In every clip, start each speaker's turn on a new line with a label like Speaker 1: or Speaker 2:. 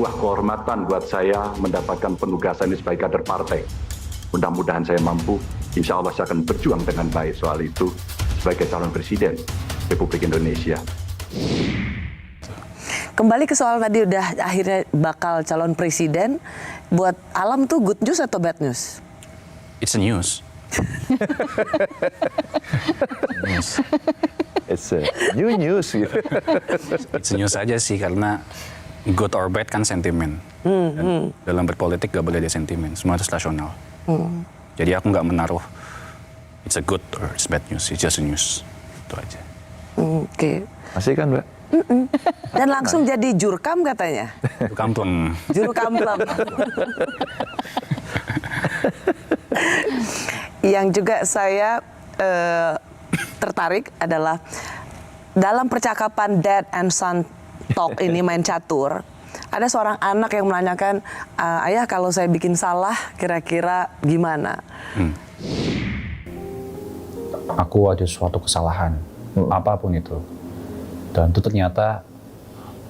Speaker 1: sebuah kehormatan buat saya mendapatkan penugasan ini sebagai kader partai. Mudah-mudahan saya mampu, insya Allah saya akan berjuang dengan baik soal itu sebagai calon presiden Republik Indonesia.
Speaker 2: Kembali ke soal tadi udah akhirnya bakal calon presiden, buat Alam tuh good news atau bad news?
Speaker 3: It's a news.
Speaker 4: It's a new news gitu.
Speaker 3: It's a news aja sih, karena good or bad kan sentimen. Dan dalam berpolitik gak boleh ada sentimen, semua itu rasional. Jadi aku nggak menaruh it's a good or it's bad news, it's just a news. Itu aja.
Speaker 2: Oke.
Speaker 4: Masih kan, Mbak?
Speaker 2: Dan langsung jadi jurkam katanya.
Speaker 3: Itu kampung.
Speaker 2: Juru kamplem. Yang juga saya tertarik adalah dalam percakapan dad and son talk ini, main catur, ada seorang anak yang menanyakan, ayah kalau saya bikin salah kira-kira gimana?
Speaker 5: Aku ada suatu kesalahan, apapun itu. Dan itu ternyata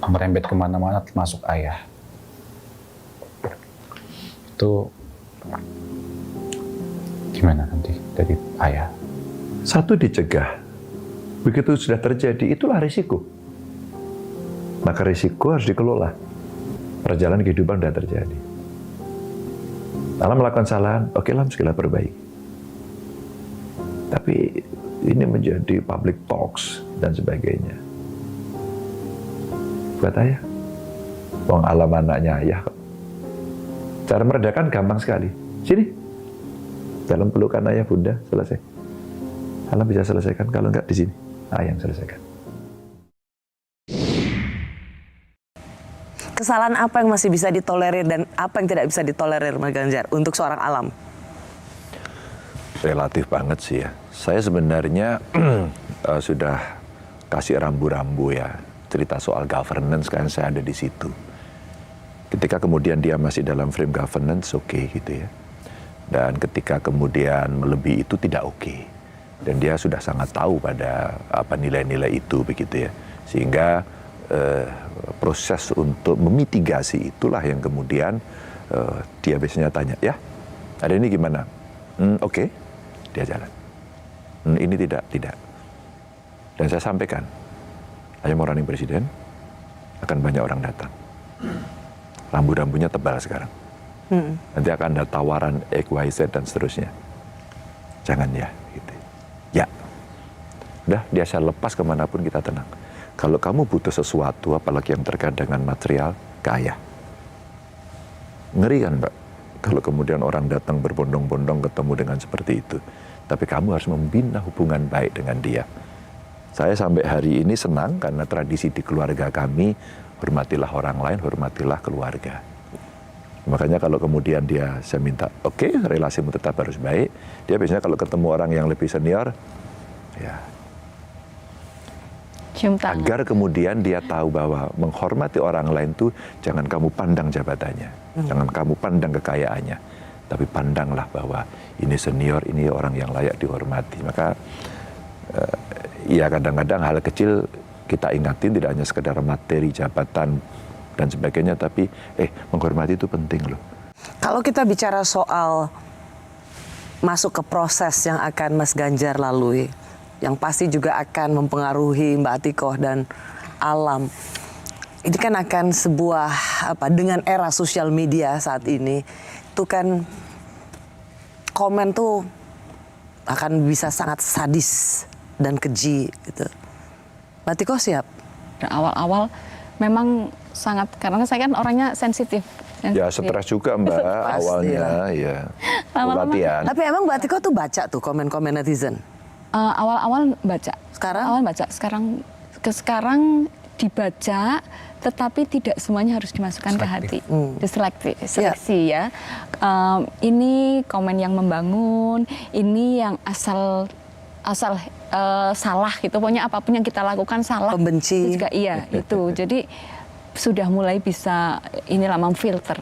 Speaker 5: merembet kemana-mana termasuk ayah. Itu gimana nanti dari ayah?
Speaker 4: Satu, dicegah. Begitu sudah terjadi, itulah risiko. Maka risiko harus dikelola. Perjalanan kehidupan sudah terjadi. Alam melakukan kesalahan, oke lah, segala perbaiki. Tapi ini menjadi public talks dan sebagainya. Buat ayah. Wong Alam anaknya ayah kok. Cara meredakan gampang sekali. Sini. Dalam pelukan ayah bunda, selesai. Alam bisa selesaikan, kalau enggak di sini. Ayah yang selesaikan.
Speaker 2: Kesalahan apa yang masih bisa ditolerir dan apa yang tidak bisa ditolerir, Mas Ganjar, untuk seorang Alam?
Speaker 4: Relatif banget sih ya. Saya sebenarnya sudah kasih rambu-rambu ya. Cerita soal governance kan saya ada di situ. Ketika kemudian dia masih dalam frame governance, oke gitu ya. Dan ketika kemudian melebihi itu tidak oke. Dan dia sudah sangat tahu pada apa nilai-nilai itu begitu ya. Sehingga proses untuk memitigasi itulah yang kemudian dia biasanya tanya, ya hari ini gimana? Oke, dia jalan. Ini tidak. Dan saya sampaikan, saya mau running presiden, akan banyak orang datang. Rambu-rambunya tebal sekarang. Nanti akan ada tawaran XYZ dan seterusnya. Jangan ya, gitu. Ya. Udah, dia saya lepas kemanapun kita tenang. Kalau kamu butuh sesuatu, apalagi yang terkait dengan material, kaya. Ngeri kan, Mbak? Kalau kemudian orang datang berbondong-bondong ketemu dengan seperti itu. Tapi kamu harus membina hubungan baik dengan dia. Saya sampai hari ini senang karena tradisi di keluarga kami, hormatilah orang lain, hormatilah keluarga. Makanya kalau kemudian saya minta, oke, relasimu tetap harus baik. Dia biasanya kalau ketemu orang yang lebih senior, ya, agar kemudian dia tahu bahwa menghormati orang lain tuh jangan kamu pandang jabatannya, jangan kamu pandang kekayaannya, tapi pandanglah bahwa ini senior, ini orang yang layak dihormati. Maka ya kadang-kadang hal kecil kita ingatin, tidak hanya sekedar materi, jabatan dan sebagainya, tapi menghormati itu penting loh.
Speaker 2: Kalau kita bicara soal masuk ke proses yang akan Mas Ganjar lalui, yang pasti juga akan mempengaruhi Mbak Atikoh dan Alam. Ini kan akan sebuah dengan era sosial media saat ini, itu kan komen tuh akan bisa sangat sadis dan keji gitu. Mbak Atikoh siap?
Speaker 6: Awal-awal memang sangat, karena saya kan orangnya sensitif.
Speaker 4: Ya stres juga Mbak awalnya ya. Latihan.
Speaker 2: Tapi emang Mbak Atikoh tuh baca tuh komen-komen netizen?
Speaker 6: Awal-awal baca.
Speaker 2: Sekarang?
Speaker 6: Awal baca. Sekarang dibaca, tetapi tidak semuanya harus dimasukkan ke hati. Seleksi ya. Ini komen yang membangun, ini yang asal salah gitu. Pokoknya apapun yang kita lakukan salah.
Speaker 2: Pembenci.
Speaker 6: Itu juga iya itu. Jadi sudah mulai bisa inilah memfilter.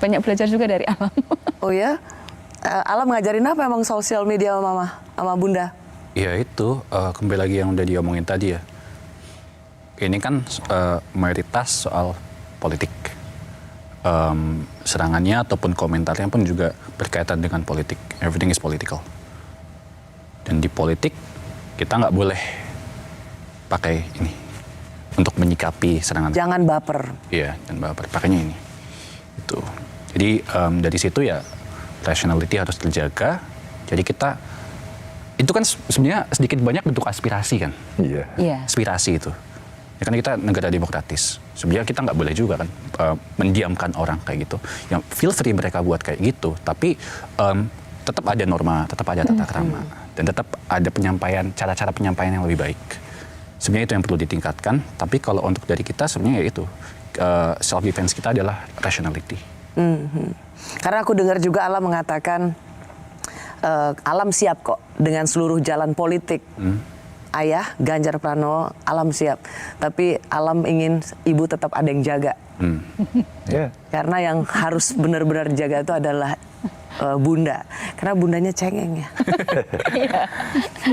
Speaker 6: Banyak belajar juga dari Alam.
Speaker 2: Oh ya? Alam ngajarin apa emang sosial media sama Bunda?
Speaker 3: Ya itu, kembali lagi yang udah diomongin tadi ya. Ini kan mayoritas soal politik. serangannya ataupun komentarnya pun juga berkaitan dengan politik. Everything is political. Dan di politik kita nggak boleh pakai ini untuk menyikapi serangan.
Speaker 2: Jangan baper.
Speaker 3: Iya, dan baper. Pakainya ini. Itu. Jadi dari situ ya rationality harus terjaga. Jadi kita itu kan sebenarnya sedikit banyak bentuk aspirasi kan.
Speaker 4: Iya.
Speaker 6: Iya.
Speaker 3: Aspirasi itu. Ya kan kita negara demokratis. Sebenarnya kita nggak boleh juga kan mendiamkan orang kayak gitu. Yang feel free mereka buat kayak gitu. Tapi tetap ada norma, tetap ada tata krama, dan tetap ada penyampaian, cara-cara penyampaian yang lebih baik. Sebenarnya itu yang perlu ditingkatkan. Tapi kalau untuk dari kita sebenarnya ya itu self defense kita adalah rationality.
Speaker 2: Karena aku dengar juga Alam mengatakan Alam siap kok dengan seluruh jalan politik. Ayah Ganjar Pranowo, Alam siap. Tapi Alam ingin ibu tetap ada yang jaga.
Speaker 4: Ya.
Speaker 2: Karena yang harus benar-benar jaga itu adalah bunda. Karena bundanya cengeng ya.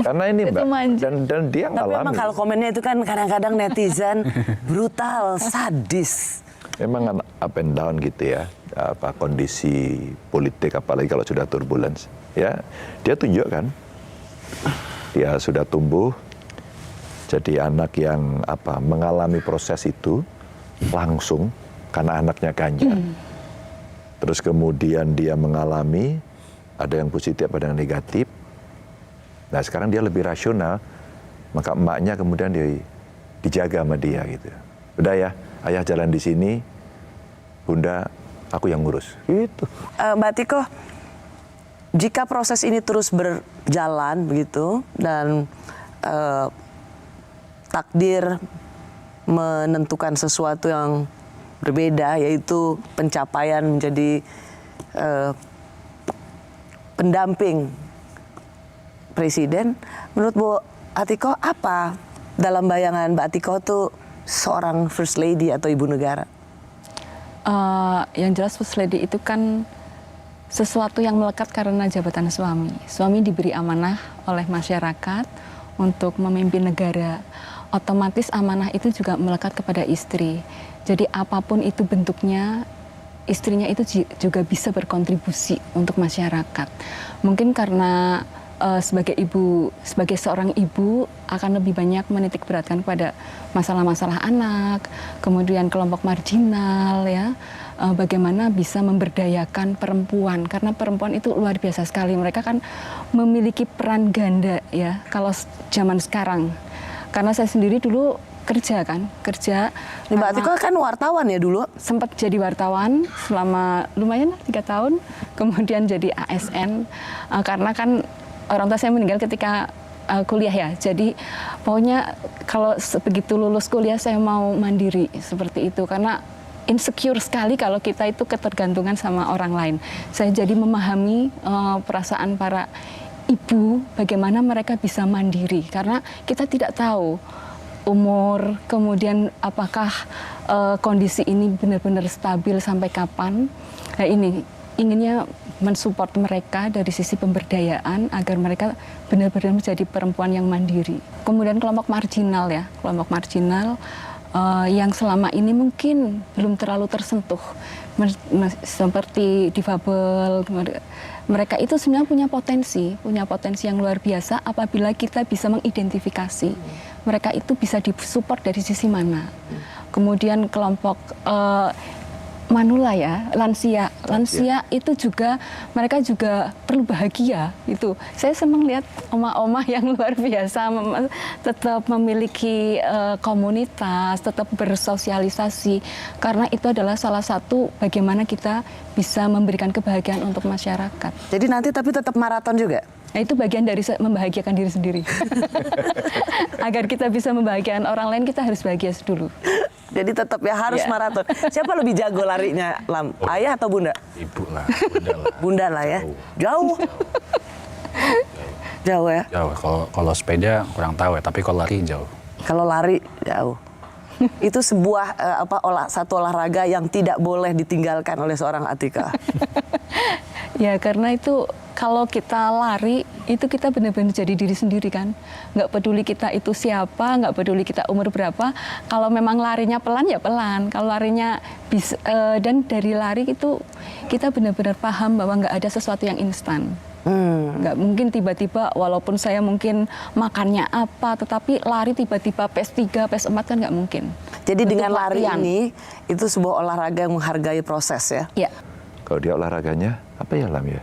Speaker 4: Karena ini
Speaker 6: Itu
Speaker 4: Mbak,
Speaker 6: manja.
Speaker 4: dan dia
Speaker 2: Tapi
Speaker 4: ngalami.
Speaker 2: emang kalau komennya itu kan kadang-kadang netizen brutal, sadis.
Speaker 4: Memang kan up and down gitu ya, apa kondisi politik apalagi kalau sudah turbulence. Ya, dia tunjukkan dia sudah tumbuh jadi anak yang apa mengalami proses itu langsung karena anaknya Ganjar. Terus kemudian dia mengalami ada yang positif, ada yang negatif. Nah sekarang dia lebih rasional, maka emaknya kemudian dijaga sama dia gitu. Udah ya, ayah jalan di sini, bunda aku yang ngurus. Gitu.
Speaker 2: Mbak Tiko, jika proses ini terus berjalan begitu dan takdir menentukan sesuatu yang berbeda, yaitu pencapaian menjadi pendamping presiden, menurut Bu Atiko apa dalam bayangan Mbak Atiko tuh seorang first lady atau ibu negara?
Speaker 6: Yang jelas first lady itu kan sesuatu yang melekat karena jabatan suami. Suami diberi amanah oleh masyarakat untuk memimpin negara. Otomatis amanah itu juga melekat kepada istri. Jadi apapun itu bentuknya, istrinya itu juga bisa berkontribusi untuk masyarakat. Mungkin karena sebagai ibu, sebagai seorang ibu akan lebih banyak menitik beratkan kepada masalah-masalah anak, kemudian kelompok marginal ya, bagaimana bisa memberdayakan perempuan, karena perempuan itu luar biasa sekali. Mereka kan memiliki peran ganda ya kalau zaman sekarang. Karena saya sendiri dulu kerja.
Speaker 2: Mbak Atiko kan wartawan ya dulu?
Speaker 6: Sempat jadi wartawan selama lumayan 3 tahun, kemudian jadi ASN karena kan orang tua saya meninggal ketika kuliah ya. Jadi pokoknya kalau begitu lulus kuliah saya mau mandiri seperti itu karena insecure sekali kalau kita itu ketergantungan sama orang lain. Saya jadi memahami perasaan para ibu bagaimana mereka bisa mandiri karena kita tidak tahu umur, kemudian apakah kondisi ini benar-benar stabil sampai kapan. Nah ini inginnya mensupport mereka dari sisi pemberdayaan agar mereka benar-benar menjadi perempuan yang mandiri. Kemudian kelompok marginal ya, kelompok marginal yang selama ini mungkin belum terlalu tersentuh seperti difabel. Mereka itu sebenarnya punya potensi yang luar biasa apabila kita bisa mengidentifikasi mereka itu bisa disupport dari sisi mana. Kemudian kelompok manula ya, lansia itu juga mereka juga perlu bahagia itu. Saya senang lihat oma-oma yang luar biasa tetap memiliki komunitas, tetap bersosialisasi karena itu adalah salah satu bagaimana kita bisa memberikan kebahagiaan untuk masyarakat.
Speaker 2: Jadi nanti tapi tetap maraton juga?
Speaker 6: Nah itu bagian dari membahagiakan diri sendiri. Agar kita bisa membahagiakan orang lain, kita harus bahagia dulu.
Speaker 2: Jadi tetap ya harus maraton. Siapa lebih jago larinya, Lam? Ayah atau bunda?
Speaker 3: Ibu lah, bunda lah.
Speaker 2: Bunda lah ya. Jauh. Jauh ya.
Speaker 3: Jauh. Kalau sepeda kurang tahu ya, tapi kalau lari jauh.
Speaker 2: Kalau lari jauh. Itu sebuah satu olahraga yang tidak boleh ditinggalkan oleh seorang Atika.
Speaker 6: Ya karena itu kalau kita lari itu kita benar-benar jadi diri sendiri kan. Nggak peduli kita itu siapa, nggak peduli kita umur berapa. Kalau memang larinya pelan ya pelan. Kalau larinya bisa, dan dari lari itu kita benar-benar paham bahwa nggak ada sesuatu yang instan. Nggak mungkin tiba-tiba walaupun saya mungkin makannya apa, tetapi lari tiba-tiba PES 3, PES 4 kan nggak mungkin.
Speaker 2: Jadi
Speaker 6: Butuh
Speaker 2: dengan lari
Speaker 6: latihan.
Speaker 2: ini itu sebuah olahraga yang menghargai proses ya.
Speaker 6: Ya,
Speaker 4: Kalau dia olahraganya apa ya Lam ya?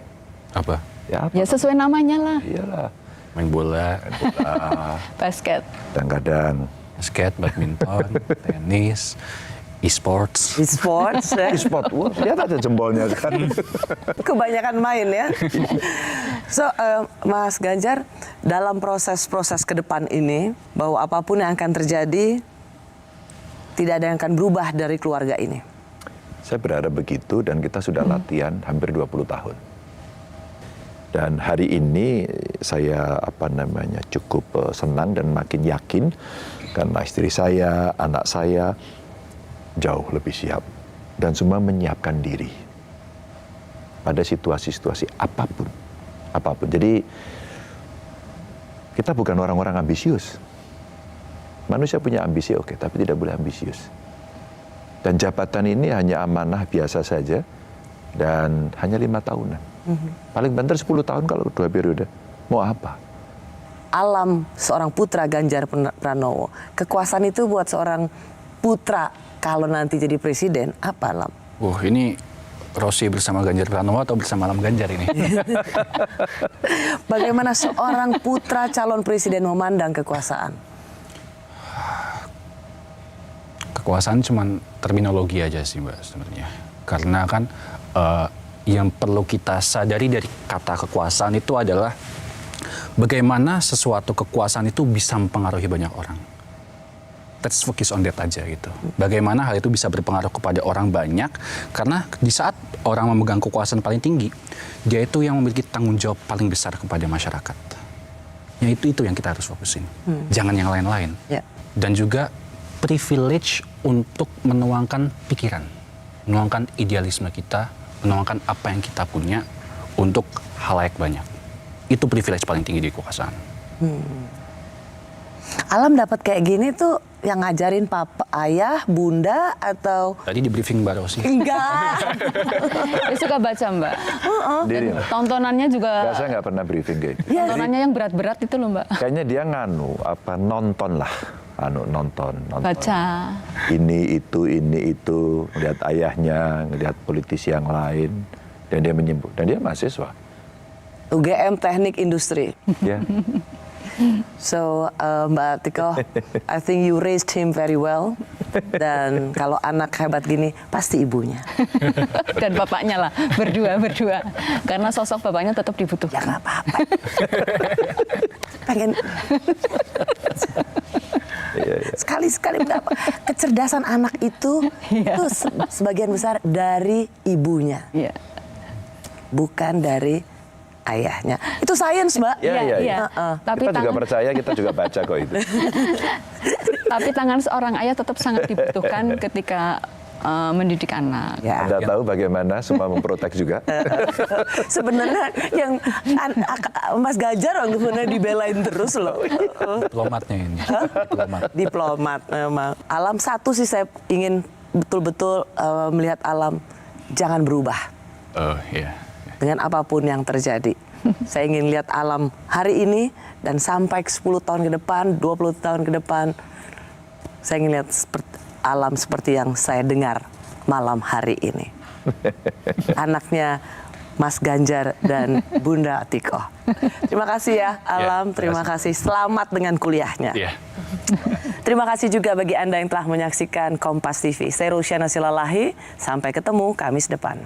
Speaker 3: Apa?
Speaker 4: Ya apa?
Speaker 6: ya sesuai namanya lah.
Speaker 4: Iyalah.
Speaker 3: Main bola,
Speaker 6: Basket.
Speaker 4: Kadang-kadang
Speaker 3: basket, badminton, tenis, e-sports.
Speaker 2: Di sports ya.
Speaker 4: e-sport, wah, lihat aja jempolnya kan.
Speaker 2: Kebanyakan main ya. So, Mas Ganjar, dalam proses-proses ke depan ini, bahwa apapun yang akan terjadi, tidak ada yang akan berubah dari keluarga ini.
Speaker 4: Saya berharap begitu dan kita sudah latihan hampir 20 tahun. Dan hari ini saya cukup senang dan makin yakin karena istri saya, anak saya jauh lebih siap dan semua menyiapkan diri pada situasi-situasi apapun. Jadi kita bukan orang-orang ambisius. Manusia punya ambisi oke, tapi tidak boleh ambisius. Dan jabatan ini hanya amanah biasa saja dan hanya 5 tahunan. Paling banter 10 tahun kalau 2 periode. Mau apa?
Speaker 2: Alam seorang putra Ganjar Pranowo. Kekuasaan itu buat seorang putra kalau nanti jadi presiden, apa Alam?
Speaker 3: Wah, ini Rossi bersama Ganjar Pranowo atau bersama Alam Ganjar ini?
Speaker 2: Bagaimana seorang putra calon presiden memandang kekuasaan?
Speaker 3: Kekuasaan cuma terminologi aja sih Mbak sebenarnya. Karena kan yang perlu kita sadari dari kata kekuasaan itu adalah bagaimana sesuatu kekuasaan itu bisa mempengaruhi banyak orang. Let's focus on that aja gitu. Bagaimana hal itu bisa berpengaruh kepada orang banyak, karena di saat orang memegang kekuasaan paling tinggi, dia itu yang memiliki tanggung jawab paling besar kepada masyarakat. Ya itu yang kita harus fokusin. Jangan yang lain-lain.
Speaker 2: Ya.
Speaker 3: Dan juga privilege untuk menuangkan pikiran, menuangkan idealisme kita, menuangkan apa yang kita punya untuk halayak banyak. Itu privilege paling tinggi di kekuasaan.
Speaker 2: Alam dapat kayak gini tuh yang ngajarin papa, ayah, bunda atau
Speaker 3: Tadi di briefing Mbak Rossi.
Speaker 2: enggak?
Speaker 6: Dia suka baca Mbak.
Speaker 4: Diri lah.
Speaker 6: Tontonannya juga,
Speaker 4: Saya nggak pernah briefing kayak gitu.
Speaker 6: tontonannya yang berat-berat itu loh Mbak.
Speaker 4: Kayaknya dia nonton lah. Nonton.
Speaker 6: Baca.
Speaker 4: Ini itu, ngeliat ayahnya, ngeliat politisi yang lain, dan dia menyebut. Dan dia mahasiswa.
Speaker 2: UGM Teknik Industri.
Speaker 4: Ya.
Speaker 2: So Mbak Atiko, I think you raised him very well. Dan kalau anak hebat gini, pasti ibunya.
Speaker 6: Dan bapaknya lah, berdua. Karena sosok bapaknya tetap
Speaker 2: Ya
Speaker 6: dibutuhkan.
Speaker 2: nggak apa-apa. Pengen sekali-sekali mendapat kecerdasan anak itu sebagian besar dari ibunya,
Speaker 6: Iya.
Speaker 2: bukan dari ayahnya. Itu sains, Mbak.
Speaker 4: Iya.
Speaker 6: Tapi
Speaker 4: Kita juga percaya, kita juga baca kok itu.
Speaker 6: Tapi tangan seorang ayah tetap sangat dibutuhkan ketika mendidik anak.
Speaker 2: Ya.
Speaker 4: Anda tahu bagaimana semua memprotek juga.
Speaker 2: Sebenarnya yang Mas Ganjar sebenarnya dibelain terus loh.
Speaker 3: Diplomatnya ini.
Speaker 2: Diplomat memang. Alam satu sih saya ingin betul-betul melihat Alam jangan berubah
Speaker 3: Oh iya.
Speaker 2: dengan apapun yang terjadi. Saya ingin lihat Alam hari ini dan sampai 10 tahun ke depan, 20 tahun ke depan. Saya ingin lihat Alam seperti yang saya dengar malam hari ini. Anaknya Mas Ganjar dan Bunda Atiko. Terima kasih ya Alam, terima kasih. Selamat dengan kuliahnya.
Speaker 3: Iya.
Speaker 2: Terima kasih juga bagi Anda yang telah menyaksikan Kompas TV. Saya Rusyana Silalahi, sampai ketemu Kamis depan.